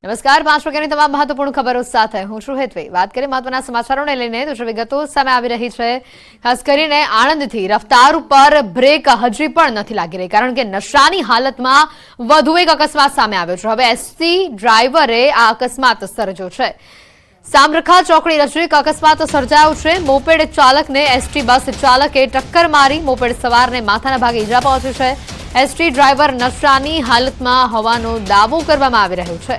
નમસ્કાર 5 વાગ્યાની તમામ મહત્વપૂર્ણ ખબરો સાથે હું છું હેતવી। વાત કરીએ મહત્વના સમાચારોને લઈને તો વિગતો સામે આવી રહી છે। ખાસ કરીને આણંદથી રફતાર ઉપર બ્રેક હજી પણ નથી લાગી રહી, કારણ કે નશાની હાલતમાં વધુ એક અકસ્માત સામે આવ્યો છે। હવે એસટી ડ્રાઈવરે આ અકસ્માત સર્જ્યો છે। સામરખા ચોકડી નજીક અકસ્માત સર્જાયો છે। મોપેડ ચાલકને એસટી બસ ચાલકે ટક્કર મારી મોપેડ સવારને માથાના ભાગે ઈજા પહોંચી છે। એસટી ડ્રાઈવર નશાની હાલતમાં હોવાનો દાવો કરવામાં આવી રહ્યો છે।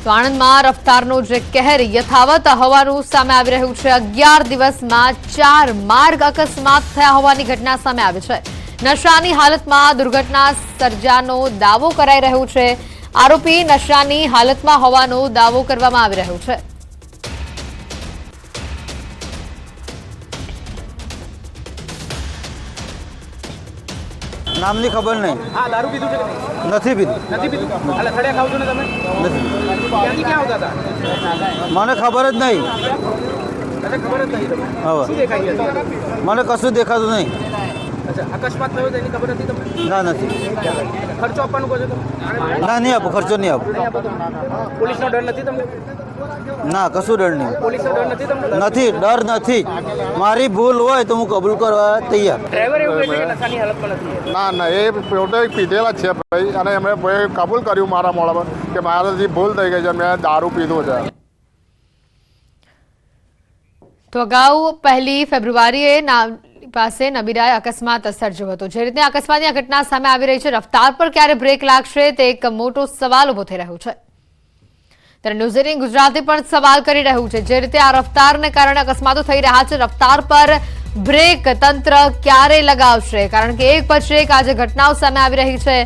તો આણંદમાં રફતારનો જે કહેર યથાવત હોવાનું સામે આવી રહ્યું છે। 11 દિવસમાં 4 માર્ગ અકસ્માત થયા હોવાની ઘટના સામે આવી છે। નશાની હાલતમાં દુર્ઘટના સર્જાનો દાવો કરાઈ રહ્યો છે। આરોપી નશાની હાલતમાં હોવાનો દાવો કરવામાં આવી રહ્યો છે। નામની ખબર નહીં। હા, દારૂ પીધું છે કે નહીં? નથી પીધું। નથી પીધું? એટલે થળિયા ખાવ છો ને તમે? નથી। ક્યાંથી ક્યાં આવતા હતા? મને ખબર જ નહીં। અચ્છા, ખબર જ નહીં તમને? હવે શું દેખાય છે? મને કશું દેખાતું નહીં। અચ્છા, અકસ્માત થયો તેની ખબર નથી તમને? ના, નથી। ખર્ચો આપવાનું કહો છો તમે? ના, નહીં આપો, ખર્ચો નહીં આપો। નહીં આપો તમે? પોલીસનો ડર નથી તમને? ના, કશું ડર નહીં। પોલીસનો ડર નથી તમને? નથી, ડર નથી। મારી ભૂલ હોય તો હું કબૂલ કરવા તૈયાર। ડ્રાઈવર એવું કહે છે કે નશાની હાલતમાં નથી? ના ના, એ પોતે પીધેલા જ છે ભાઈ, અને એમણે કબૂલ કર્યું મારા મોડા પર કે મારાથી ભૂલ થઈ ગઈ છે, મેં દારૂ પીધું છે। તો અગાઉ 1 ફેબ્રુઆરીએ પાસે નબીરાએ અકસ્માત સર્જ્યો હતો। જે રીતે અકસ્માતની આ ઘટના સામે આવી રહી છે, રફતાર પર ક્યારે બ્રેક લાગશે તે એક મોટો સવાલ ઉભો થઈ રહ્યો છે। ત્યારે ન્યૂઝ 18 ગુજરાતી પણ સવાલ કરી રહ્યું છે। જે રીતે આ રફતારને કારણે અકસ્માતો થઈ રહ્યા છે, રફતાર પર બ્રેક તંત્ર ક્યારે લગાવશે? કારણ કે એક પછી એક આજે ઘટનાઓ સામે આવી રહી છે।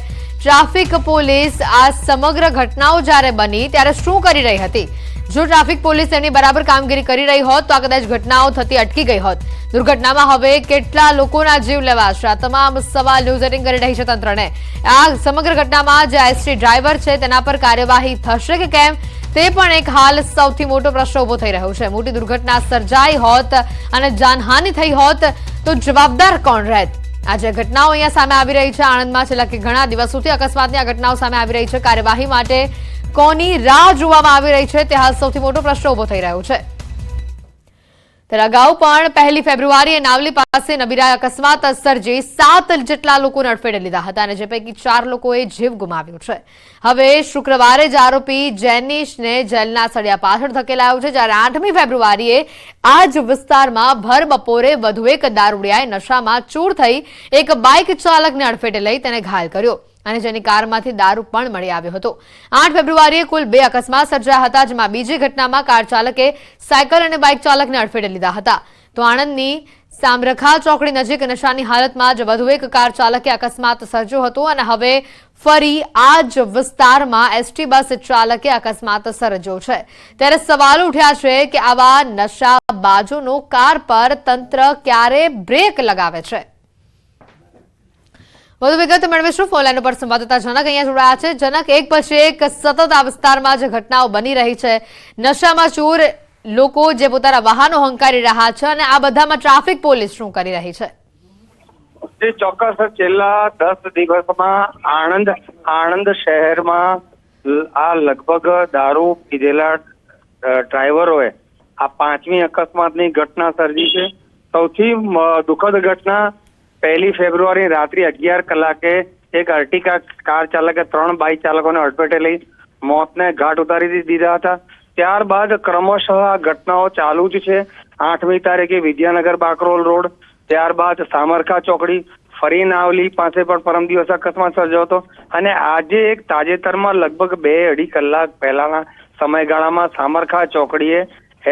ટ્રાફિક પોલીસ આ સમગ્ર ઘટનાઓ જ્યારે બની ત્યારે શું કરી રહી હતી? જો ટ્રાફિક પોલીસ એની બરાબર કામગીરી કરી રહી હોત તો આ કદાચ ઘટનાઓ થતી અટકી ગઈ હોત। દુર્ઘટનામાં હવે કેટલા લોકોના જીવ લેવાશે? આ તમામ સવાલ ન્યૂઝ 18 કરી રહી છે તંત્રને। આ સમગ્ર ઘટનામાં જે એસટી ડ્રાઈવર છે તેના પર કાર્યવાહી થશે કે કેમ, તે પણ એક હાલ સૌથી મોટો પ્રશ્ન ઉભો થઈ રહ્યો છે। મોટી દુર્ઘટના સર્જાઈ હોત અને જાનહાનિ થઈ હોત તો જવાબદાર કોણ રહેત? આજે ઘટનાઓ અહીંયા સામે આવી રહી છે। આણંદમાં છેલ્લા ઘણા દિવસોથી અકસ્માતની આ ઘટનાઓ સામે આવી રહી છે। કાર્યવાહી માટે કોની રાહ જોવામાં આવી રહી છે તે હાલ સૌથી મોટો પ્રશ્ન ઉભો થઈ રહ્યો છે। ત્યારે અગાઉ પણ 1 ફેબ્રુઆરીએ નાવલી પાસે નબીરાએ અકસ્માત સર્જી 7 જેટલા લોકોને અડફેટે લીધા હતા અને જે પૈકી 4 લોકોએ જીવ ગુમાવ્યો છે। હવે શુક્રવારે જ આરોપી જેનિશને જેલના સળિયા પાછળ ધકેલાયો છે, જ્યારે 8મી ફેબ્રુઆરીએ આ જ વિસ્તારમાં ભર બપોરે વધુ એક દારૂડિયાએ નશામાં ચૂર થઈ એક બાઇક ચાલકને અડફેટે લઈ તેને ઘાયલ કર્યો અને જેની કારમાંથી દારૂ પણ મળી આવ્યો હતો। 8 ફેબ્રુઆરીએ કુલ 2 અકસ્માત સર્જાયા હતા, જેમાં બીજી ઘટનામાં કાર ચાલકે સાયકલ અને બાઇક ચાલકને અડફેટે લીધા હતા। તો આણંદની સામરખા ચોકડી નજીક નશાની હાલતમાં જ વધુ એક કાર ચાલકે અકસ્માત સર્જ્યો હતો અને હવે ફરી આ જ વિસ્તારમાં એસટી બસ ચાલકે અકસ્માત સર્જ્યો છે। ત્યારે સવાલ ઉઠ્યા છે કે આવા નશાબાજોનો કાર પર તંત્ર ક્યારે બ્રેક લગાવે છે? વધુ વિગત મેળવીશું ફોનલાઈન પર સંવાદદાતા જનક અહીંયા જોડાયા છે। જનક, એક પછી એક સતત આ વિસ્તારમાં જે ઘટનાઓ બની રહી છે, નશામાં ચૂર લોકો જે પોતાના વાહનો હંકારી રહ્યા છે અને આ બધામાં ટ્રાફિક પોલીસ શું કરી રહી છે? ચોક્કસ છેલ્લા 10 દિવસમાં આણંદ શહેરમાં આ લગભગ દારૂ પીધેલા ડ્રાઈવરોએ આ 5મી અકસ્માતની ઘટના સર્જી છે। સૌથી દુઃખદ ઘટના 1 ફેબ્રુઆરી રાત્રે 11 કલાકે એક અર્ટિકા કાર ચાલકે 3 બાઇક ચાલકોને અડફેટે લઈ મોતને ઘાટ ઉતારી દીધા હતા। ત્યારબાદ ક્રમશઃ આ ઘટનાઓ ચાલુ જ છે। 8મી તારીખે વિદ્યાનગર બાકરોલ રોડ, ત્યારબાદ સામરખા ચોકડી, ફરી નાવલી પાસે પણ પરમ દિવસ અકસ્માત સર્જાયો હતો અને આજે એક તાજેતરમાં લગભગ 2-2.5 કલાક પહેલાના સમયગાળામાં સામરખા ચોકડીએ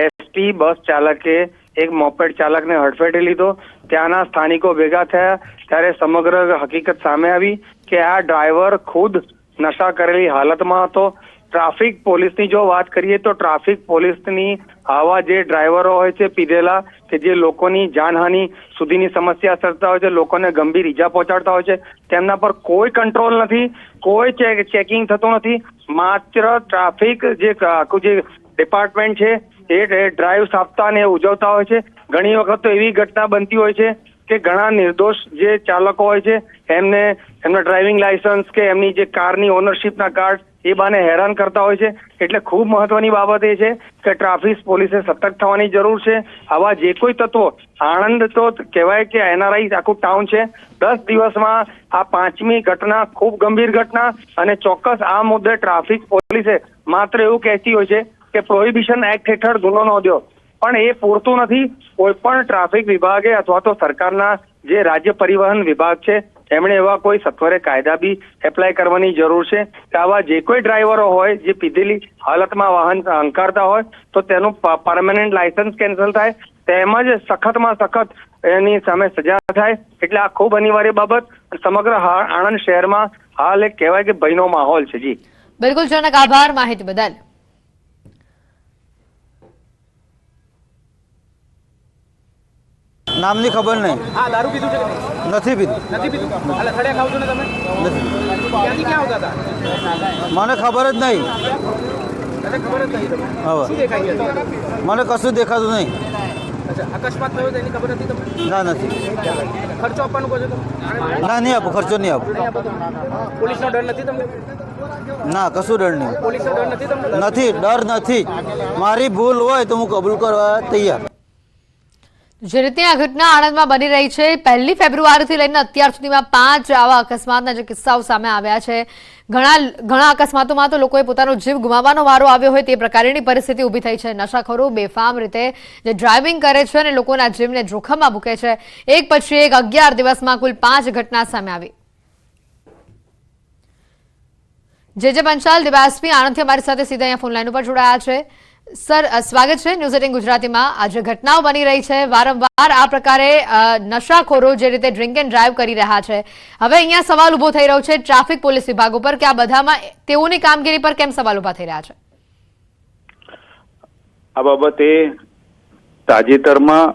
એસટી બસ ચાલકે એક મોપેડ ચાલકને હડફેટે લીધો। ત્યાંના સ્થાનિકો ભેગા થયા ત્યારે સમગ્ર હકીકત સામે આવી કે આ ડ્રાઈવર ખુદ નશા કરેલી હાલતમાં હતો। ટ્રાફિક પોલીસની જો વાત કરીએ તો ટ્રાફિક પોલીસની આવા જે ડ્રાઈવરો હોય છે પીધેલા, કે જે લોકોની જાનહાનિ સુધીની સમસ્યા સર્જતા હોય છે, લોકોને ગંભીર ઈજા પહોંચાડતા હોય છે, તેમના પર કોઈ કંટ્રોલ નથી, કોઈ ચેકિંગ થતું નથી। માત્ર ટ્રાફિક જે આખું જે ડિપાર્ટમેન્ટ છે એ ડ્રાઈવ આપતા અને ઉજવતા હોય છે। ઘણી વખત તો એવી ઘટના બનતી હોય છે કે ઘણા નિર્દોષ જે ચાલકો હોય છે એમના ડ્રાઇવિંગ લાયસન્સ કે એમની જે કારની ઓનરશિપના કાર્ડ એ બાને હેરાન કરતા હોય છે. એટલે ખૂબ મહત્વની બાબત એ છે કે ટ્રાફિક પોલીસે સતર્ક થવાની જરૂર છે. આવા જે કોઈ તત્વો, આણંદ તો કહેવાય કે એનઆરઆઈ આખું ટાઉન છે, 10 દિવસમાં આ 5મી ઘટના ખૂબ ગંભીર ઘટના, અને ચોક્કસ આ મુદ્દે ટ્રાફિક પોલીસે માત્ર એવું કહેતી હોય છે કે પ્રોહિબિશન એક્ટ હેઠળ ગુનો નોંધ્યો, પણ એ પૂરતું નથી. કોઈ પણ ટ્રાફિક વિભાગે અથવા તો સરકારના જે રાજ્ય પરિવહન વિભાગ છે એમણે એવા કોઈ સત્વરે કાયદા બી એપ્લાય કરવાની જરૂર છે કે આવા જે કોઈ ડ્રાઈવરો હોય જે પીધેલી હાલતમાં વાહન હંકારતા હોય તો તેનું પરમેનન્ટ લાયસન્સ કેન્સલ થાય, તેમજ સખતમાં સખત એની સામે સજા થાય. એટલે આ ખૂબ અનિવાર્ય બાબત. સમગ્ર આણંદ શહેરમાં હાલ એક કહેવાય કે ભયનો માહોલ છે. જી બિલકુલ જનક, આભાર માહિતી બદલ. નામની ખબર નહીં. હા, દારૂ પીધું છે કે નહીં? નથી પીધું. નથી પીધું? એટલે થળિયા ખાવ છો ને તમે? નથી. ક્યાંથી ક્યાં આવતા હતા? મને ખબર જ નહીં. તને ખબર જ નહીં તમને? હવે શું દેખાય છે? મને કશું દેખાતું નહીં. અચ્છા, અકસ્માત થયો તેની ખબર હતી તમને? ના, નથી. ખર્ચો આપવાનું કહો છો તમે? ના, નહીં આપું. ખર્ચો નહીં આપું. નહીં આપો તમે? પોલીસનો ડર નથી તમને? ના, કશું ડર નહીં. પોલીસનો ડર નથી તમને? નથી, ડર નથી. મારી ભૂલ હોય તો હું કબૂલ કરવા તૈયાર. જે રીતે આ ઘટના આણંદમાં બની રહી છે, 1 ફેબ્રુઆરીથી લઈને અત્યાર સુધીમાં 5 આવા અકસ્માતના જે કિસ્સાઓ સામે આવ્યા છે. ઘણા અકસ્માતોમાં તો લોકોએ પોતાનો જીવ ગુમાવવાનો વારો આવ્યો હોય તે પ્રકારની પરિસ્થિતિ ઊભી થઈ છે. નશાખોરો બેફામ રીતે જે ડ્રાઇવિંગ કરે છે અને લોકોના જીવને જોખમમાં મૂકે છે. એક પછી એક 11 દિવસમાં કુલ 5 ઘટના સામે આવી. જે પંચાલ ડીવાયએસપી આણંદથી અમારી સાથે સીધા અહીંયા ફોનલાઈન ઉપર જોડાયા છે. સર, સ્વાગત છે ન્યૂઝ 18 ગુજરાતીમાં. આજે ઘટનાઓ બની રહી છે, વારંવાર આ પ્રકારે નશાખોરો જે રીતે ડ્રિંક એન્ડ ડ્રાઈવ કરી રહ્યા છે. હવે અહીંયા સવાલ ઉભો થઈ રહ્યો છે ટ્રાફિક પોલીસ વિભાગ ઉપર કે આ બધામાં તેઓની કામગીરી પર કેમ સવાલ ઉભા થઈ રહ્યા છે? આ બાબતે તાજેતરમાં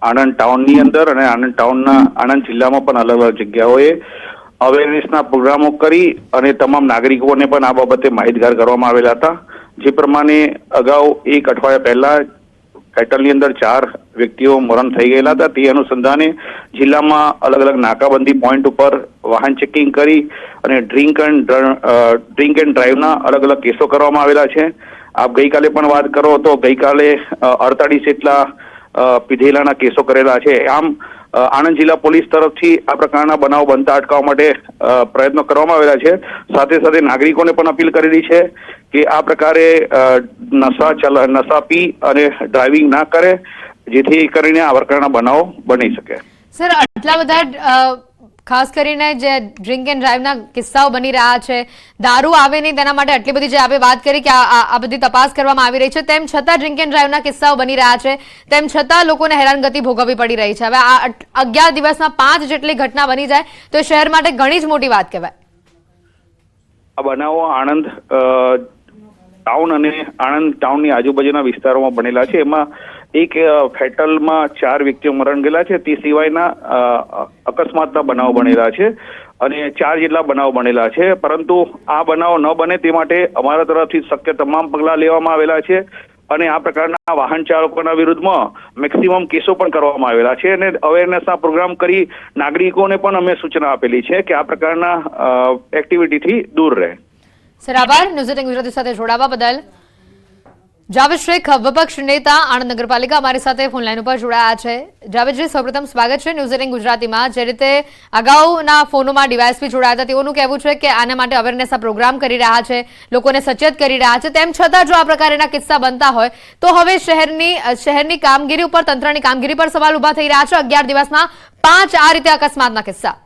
આણંદ ટાઉનની અંદર અને આણંદ જિલ્લામાં પણ અલગ અલગ જગ્યાઓએ અવેરનેસના પ્રોગ્રામો કરી અને તમામ નાગરિકોને પણ આ બાબતે માહિતગાર કરવામાં આવેલા હતા. જે પ્રમાણે અગાઉ 1 અઠવાડિયા પહેલા ફેટલની અંદર 4 વ્યક્તિઓ મરણ થઈ ગયેલા હતા. તે અનુસંધાને જિલ્લામાં અલગ અલગ નાકાબંધી પોઈન્ટ ઉપર વાહન ચેકિંગ કરી અને ડ્રિંક એન્ડ ડ્રાઈવના અલગ અલગ કેસો કરવામાં આવેલા છે. આપ ગઈકાલે પણ વાત કરો તો ગઈકાલે 48 જેટલા પીધેલાના કેસો કરેલા છે. આમ આણંદ જિલ્લા પોલીસ તરફથી આ પ્રકારના બનાવ બનતા અટકાવવા માટે પ્રયત્નો કરવામાં આવેલા છે. સાથે સાથે નાગરિકોને પણ અપીલ કરેલી છે કે આ પ્રકારે નશા પી અને ડ્રાઇવિંગ ના કરે, જેથી કરીને આ પ્રકારના બનાવો બની શકે. સર, આટલા બધા ખાસ કરીને જે ડ્રિંક એન્ડ ડ્રાઈવના કિસ્સાઓ બની રહ્યા છે, દારૂ આવે નહીં તેના માટે આટલી બધી જે આપણે વાત કરી કે આ બધી તપાસ કરવામાં આવી રહી છે, તેમ છતાં ડ્રિંક એન્ડ ડ્રાઈવના કિસ્સાઓ બની રહ્યા છે, તેમ છતાં લોકોને હેરાનગતિ ભોગવવી પડી રહી છે. હવે આ 11 દિવસમાં 5 જેટલી ઘટના બની જાય તો શહેર માટે ઘણી જ મોટી વાત કહેવાય. આ બનાવો આણંદ ટાઉન અને આણંદ ટાઉનની આજુબાજુના વિસ્તારોમાં બનેલા છે. એમાં એક ફેટલમાં 4 વ્યક્તિઓ મરણ ગયેલા છે. તે સિવાયના અકસ્માતના બનાવો બનેલા છે અને 4 જેટલા બનાવો બનેલા છે. પરંતુ આ બનાવો ન બને તે માટે અમારા તરફથી શક્ય તમામ પગલાં લેવામાં આવેલા છે અને આ પ્રકારના વાહન ચાલકોના વિરુદ્ધમાં મેક્સિમમ કેસો પણ કરવામાં આવેલા છે અને અવેરનેસના પ્રોગ્રામ કરી નાગરિકોને પણ અમે સૂચના આપેલી છે કે આ પ્રકારના એક્ટિવિટીથી દૂર રહે. સર, આભાર ન્યૂઝ 18 ગુજરાતી સાથે જોડાવા બદલ. જાવેદ શેખ, વિપક્ષ નેતા આણંદ નગરપાલિકા, અમારી સાથે ફોનલાઈન ઉપર જોડાયા છે. જાવેદજી, સૌપ્રથમ સ્વાગત છે ન્યૂઝ 18 ગુજરાતીમાં. જે રીતે અગાઉના ફોનોમાં ડીવાયએસપી જોડાયા હતા, તેઓનું કહેવું છે કે આના માટે અવેરનેસના પ્રોગ્રામ કરી રહ્યા છે, લોકોને સચેત કરી રહ્યા છે. તેમ છતાં જો આ પ્રકારના કિસ્સા બનતા હોય તો હવે શહેરની કામગીરી ઉપર, તંત્રની કામગીરી પર સવાલ ઉભા થઈ રહ્યા છે. 11 દિવસમાં 5 આ રીતે અકસ્માતના કિસ્સા.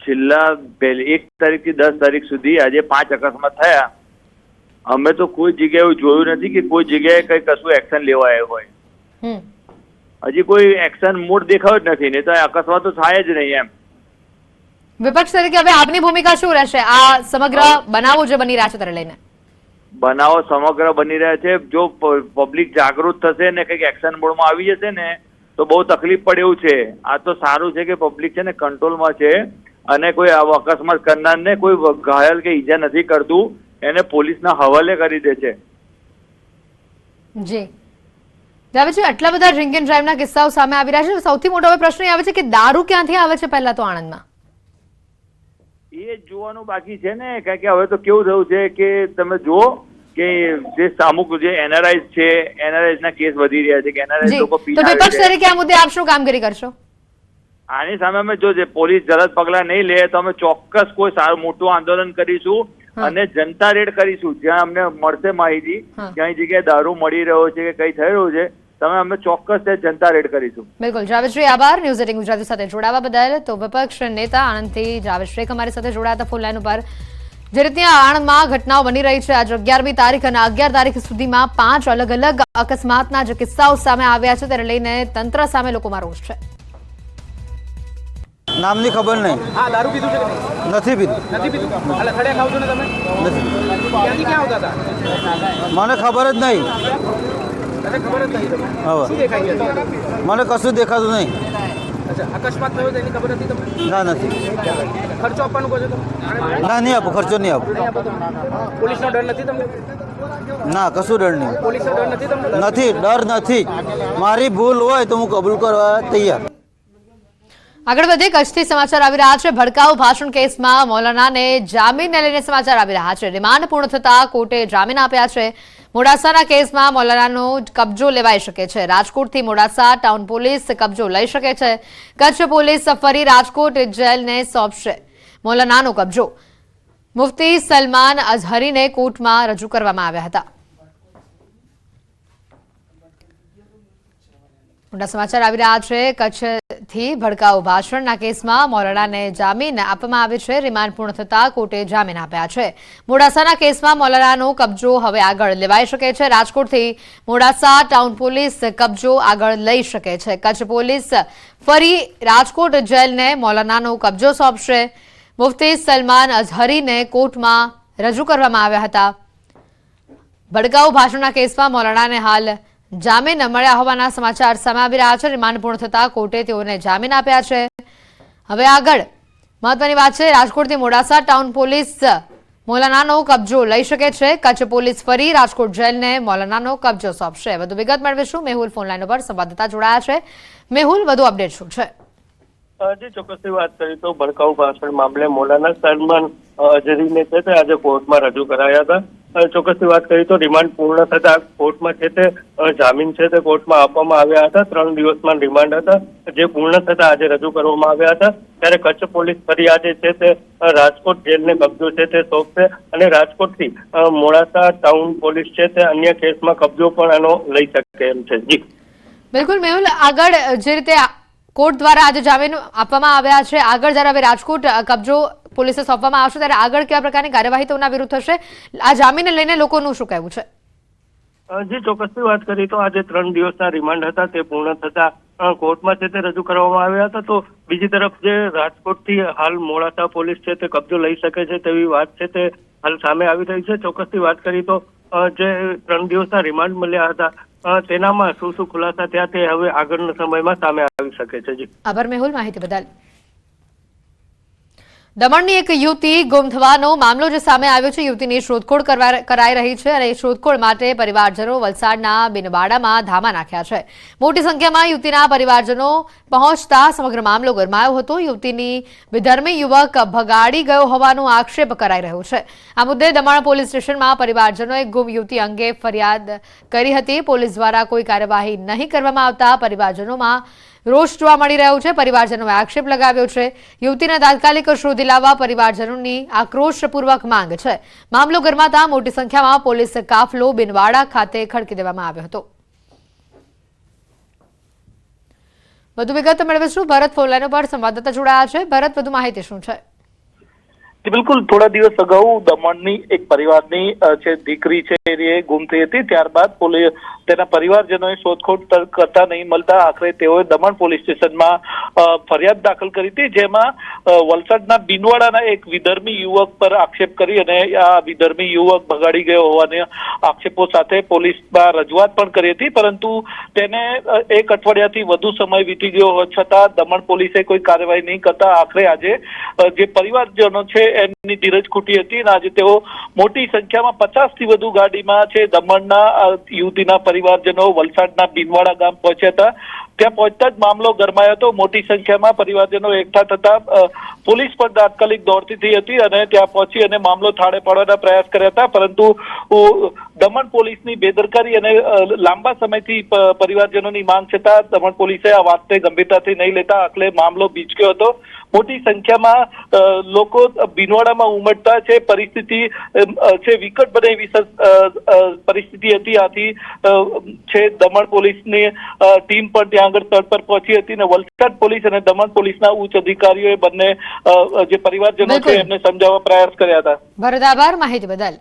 છેલ્લા 1 તારીખથી 10 તારીખ સુધી આજે 5 અકસ્માત થયા. અમે તો કોઈ જગ્યાએ એવું જોયું નથી કે કોઈ જગ્યાએ કઈ કશું એક્શન લેવાય હોય. હજી કોઈ એક્શન મૂડ દેખાયો જ નથી, નહીં તો અકસ્માત તો થાય જ નહીં. એમ વિપક્ષ તરીકે હવે આપની ભૂમિકા શું રહેશે આ સમગ્ર બનાવો જે બની રહ્યા છે તેને લઈને? બનાવો સમગ્ર બની રહ્યા છે. જો પબ્લિક જાગૃત થશે ને કંઈક એક્શન મોડમાં આવી જશે ને તો બહુ તકલીફ પડે એવું છે. આ તો સારું છે કે પબ્લિક છે ને કંટ્રોલમાં છે અને કોઈ અકસ્માત કરનારને કોઈ ઘાયલ કે ઈજા નથી કરતું, એને પોલીસના હવાલે કરી દે છે. જી જાવેદજી, આટલા બધા ડ્રિંક એન્ડ ડ્રાઈવના કિસ્સાઓ સામે આવી રહ્યા છે. સૌથી મોટો હવે પ્રશ્ન એ આવે છે કે દારૂ ક્યાંથી આવે છે પહેલા તો આણંદમાં? એ જોવાનું બાકી છે ને, કારણ કે હવે તો કેવું થયું છે કે તમે જુઓ કે જે સામુક જે એનઆરઆઈ છે, એનઆરઆઈ ના કેસ વધી રહ્યા છે કે એનઆરઆઈ લોકો તો વિપક્ષ તરીકે આ મુદ્દે આપ શું કામગીરી કરશો? આની સામે અમે જો જે પોલીસ ઝડપ પગલા નહીં લે તો અમે ચોક્કસ કોઈ સારું મોટું આંદોલન કરીશું અને જનતા રેડ કરીશું. જ્યાં અમને મળશે માહિતી ક્યાંય જગ્યાએ દારૂ મળી રહ્યો છે કે કઈ થઈ રહ્યું છે, તમે અમે ચોક્કસ જનતા રેડ કરીશું. બિલકુલ જાવેદજી, આભાર ન્યૂઝ 18 ગુજરાતી સાથે જોડાવા બદલ. તો વિપક્ષ નેતા આણંદથી જાવેદ શેખ અમારી સાથે જોડાયા હતા ફોન લાઈન ઉપર. જે રીતે આણંદમાં ઘટનાઓ બની રહી છે, આજે 11મી તારીખ અને 11 તારીખ સુધીમાં 5 અલગ અલગ અકસ્માતના જે કિસ્સાઓ સામે આવ્યા છે તેને લઈને તંત્ર સામે લોકોમાં રોષ છે. નામની ખબર નહીં. હા, દારૂ પીધું છે કે નહીં? નથી પીધું. નથી પીધું? એટલે થડે ખાવ છો ને તમે? નથી. ક્યાંથી ક્યાં આવતા હતા? મને ખબર જ નહીં. તને ખબર જ નહીં તમને? હવે શું દેખાય છે? મને કશું દેખાતું નહીં. અચ્છા, અકસ્માત થયો તેની ખબર હતી તમને? ના, નથી. ખર્ચો આપવાનું કહો છો તમે? ના, નહીં આપો, ખર્ચો નહીં આપો. નહીં આપો તમે? પોલીસનો ડર નથી તમને? ના, કશું ડર નહીં. પોલીસનો ડર નથી તમને? નથી, ડર નથી. મારી ભૂલ હોય તો હું કબૂલ કરવા તૈયાર. આગળ વધીએ, કચ્છથી સમાચાર આવી રહ્યા છે. ભડકાઉ ભાષણ કેસમાં મૌલાનાને જામીનને લઈને સમાચાર આવી રહ્યા છે. રિમાન્ડ પૂર્ણ થતા કોર્ટે જામીન આપ્યા છે. મોડાસાના કેસમાં મૌલાનાનો કબજો લેવાઈ શકે છે. રાજકોટથી મોડાસા ટાઉન પોલીસ કબજો લઈ શકે છે. કચ્છ પોલીસ ફરી રાજકોટ જેલને સોંપશે મૌલાનાનો કબજો. મુફ્તી સલમાન અઝહરીને કોર્ટમાં રજૂ કરવામાં આવ્યા હતા. મોટા સમાચાર આવી રહ્યા છે. કચ્છથી ભડકાઉ ભાષણના કેસમાં મૌલાનાને જામીન આપવામાં આવે છે. રિમાન્ડ પૂર્ણ થતા કોર્ટે જામીન આપ્યા છે. મોડાસાના કેસમાં મૌલાનાનો કબજો હવે આગળ લેવાઈ શકે છે. રાજકોટથી મોડાસા ટાઉન પોલીસ કબજો આગળ લઈ શકે છે. કચ્છ પોલીસ ફરી રાજકોટ જેલને મૌલાનાનો કબજો સોંપશે. મુફ્તી સલમાન અઝહરીને કોર્ટમાં રજૂ કરવામાં આવ્યા હતા. ભડકાઉ ભાષણના કેસમાં મૌલાનાને હાલ જામીન મળ્યા હોવાના સમાચાર સામે આવી રહ્યા છે. રિમાન્ડ પૂર્ણ થતા કોર્ટે તેઓને જામીન આપ્યા છે. હવે આગળ મહત્વની વાત છે, રાજકોટથી મોડાસા ટાઉન પોલીસ મૌલાનાનો કબજો લઈ શકે છે. કચ્છ પોલીસ ફરી રાજકોટ જેલને મૌલાનાનો કબજો સોંપશે. વધુ વિગત મેળવીશું. મેહુલ ફોન લાઈન પર સંવાદદાતા જોડાયા છે. મેહુલ, વધુ અપડેટ શું છે? જે ચોક્કસથી વાત કરી તો ભડકાઉ ભાષણ મામલે મૌલાના સલમાન અઝહરીને છે તે આજે કોર્ટમાં રજૂ કરાયા હતા. ચોક્કસથી વાત કરી તો રિમાન્ડ પૂર્ણ થતા કોર્ટમાં છે તે જામીન છે તે કોર્ટમાં આપવામાં આવ્યા હતા. 3 દિવસમાં રિમાન્ડ હતા જે પૂર્ણ થતા આજે રજૂ કરવામાં આવ્યા હતા. ત્યારે કચ્છ પોલીસ ફરી આજે છે તે રાજકોટ જેલને કબજો છે તે સોંપશે અને રાજકોટથી મોડાસા ટાઉન પોલીસ છે તે અન્ય કેસમાં કબજો પણ આનો લઈ શકે એમ છે. જી બિલકુલ મેહુલ, આગળ જે રીતે કોર્ટ દ્વારા આજે જામીન આપવામાં આવ્યા છે, આગળ જ્યારે હવે રાજકોટ કબજો પોલીસે સોંપવામાં આવશે ત્યારે આગળ કેવા પ્રકારની કાર્યવાહી તેના વિરુદ્ધ થશે? આ જામીનને લઈને લોકોનું શું કહેવું છે? જે ચોક્કસથી વાત કરી તો આજે 3 દિવસના રિમાન્ડ હતા તે પૂર્ણ થતા કોર્ટમાં છે તે રજૂ કરવામાં આવ્યા હતા. તો બીજી તરફ જે રાજકોટથી હાલ મોડાસા પોલીસ છે તે કબજો લઈ શકે છે તેવી વાત છે તે હાલ સામે આવી રહી છે. ચોક્કસથી વાત કરી તો જે 3 દિવસના રિમાન્ડ મળ્યા હતા તેનામાં શું શું ખુલાસા થયા તે હવે આગળના સમયમાં સામે આવી શકે છે. જી આભાર મેહુલ, માહિતી બદલ. દમણની એક યુવતી ગુમ થવાનો મામલો જે સામે આવ્યો છે. યુવતીની શોધખોળ કરાઈ રહી છે અને શોધખોળ માટે પરિવારજનો વલસાડના બિનબાડામાં ધામા નાખ્યા છે. મોટી સંખ્યામાં યુવતીના પરિવારજનો પહોંચતા સમગ્ર મામલો ગરમાયો હતો. યુવતીની વિધર્મી યુવક ભગાડી ગયો હોવાનો આક્ષેપ કરાઈ રહ્યો છે. આ મુદ્દે દમણ પોલીસ સ્ટેશનમાં પરિવારજનોએ ગુમ યુવતી અંગે ફરિયાદ કરી હતી. પોલીસ દ્વારા કોઈ કાર્યવાહી નહીં કરવામાં આવતા પરિવારજનોમાં રોષ જોવા મળી રહ્યો છે. પરિવારજનોએ આક્ષેપ લગાવ્યો છે. યુવતીને તાત્કાલિક શોધી લાવવા પરિવારજનોની આક્રોશપૂર્વક માંગ છે. મામલો ગરમાતા મોટી સંખ્યામાં પોલીસ કાફલો બિનવાડા ખાતે ખડકી દેવામાં આવ્યો હતો. વધુ વિગત મેળવીશું. ભરત ફોન લાઈન પર સંવાદદાતા જોડાયા છે. ભરત, વધુ માહિતી શું છે? બિલકુલ, થોડા દિવસ અગાઉ દમણની એક પરિવારની જે દીકરી છે એ ગુમ થઈ હતી. ત્યારબાદ તેના પરિવારજનોએ શોધખોળ કરતા નહીં મળતા આખરે તેઓએ દમણ પોલીસ સ્ટેશનમાં ફરિયાદ દાખલ કરી હતી, જેમાં વલસાડના બિનવાડાના એક વિધર્મી યુવક પર આક્ષેપ કરી અને આ વિધર્મી યુવક ભગાડી ગયો હોવાના આક્ષેપો સાથે પોલીસમાં રજૂઆત પણ કરી હતી. પરંતુ તેને 1 અઠવાડિયાથી વધુ સમય વીતી ગયો હોવા છતાં દમણ પોલીસે કોઈ કાર્યવાહી નહીં કરતા આખરે આજે જે પરિવારજનો છે એમની ધીરજ ખૂટી હતી અને આજે તેઓ મોટી સંખ્યામાં 50 થી વધુ ગાડીમાં છે દમણના યુવતીના પરિવારજનો વલસાડના બિનવાડા ગામ પહોંચ્યા હતા. ત્યાં પહોંચતા જ મામલો ગરમાયો હતો. મોટી સંખ્યામાં પરિવારજનો એકઠા થતા પોલીસ પણ તાત્કાલિક દોડતી થઈ હતી અને ત્યાં પહોંચી અને મામલો થાળે પાડવાના પ્રયાસ કર્યા હતા, પરંતુ દમણ પોલીસની બેદરકારી અને લાંબા સમયથી પરિવારજનોની માંગ છતાં દમણ પોલીસે આ વાતને ગંભીરતાથી નહીં લેતા આખલે મામલો બીચક્યો હતો. મોટી સંખ્યામાં લોકો બિનવાડામાં ઉમટતા છે. પરિસ્થિતિ છે વિકટ બને એવી પરિસ્થિતિ હતી. આથી છે દમણ પોલીસની ટીમ પણ ત્યાં આગળ સ્થળ પર પહોંચી હતી અને વલસાડ પોલીસ અને દમણ પોલીસના ઉચ્ચ અધિકારીઓએ બંને જે પરિવારજનો છે એમને સમજાવવા પ્રયાસ કર્યા હતા. ભરત, આભાર માહિતી બદલ.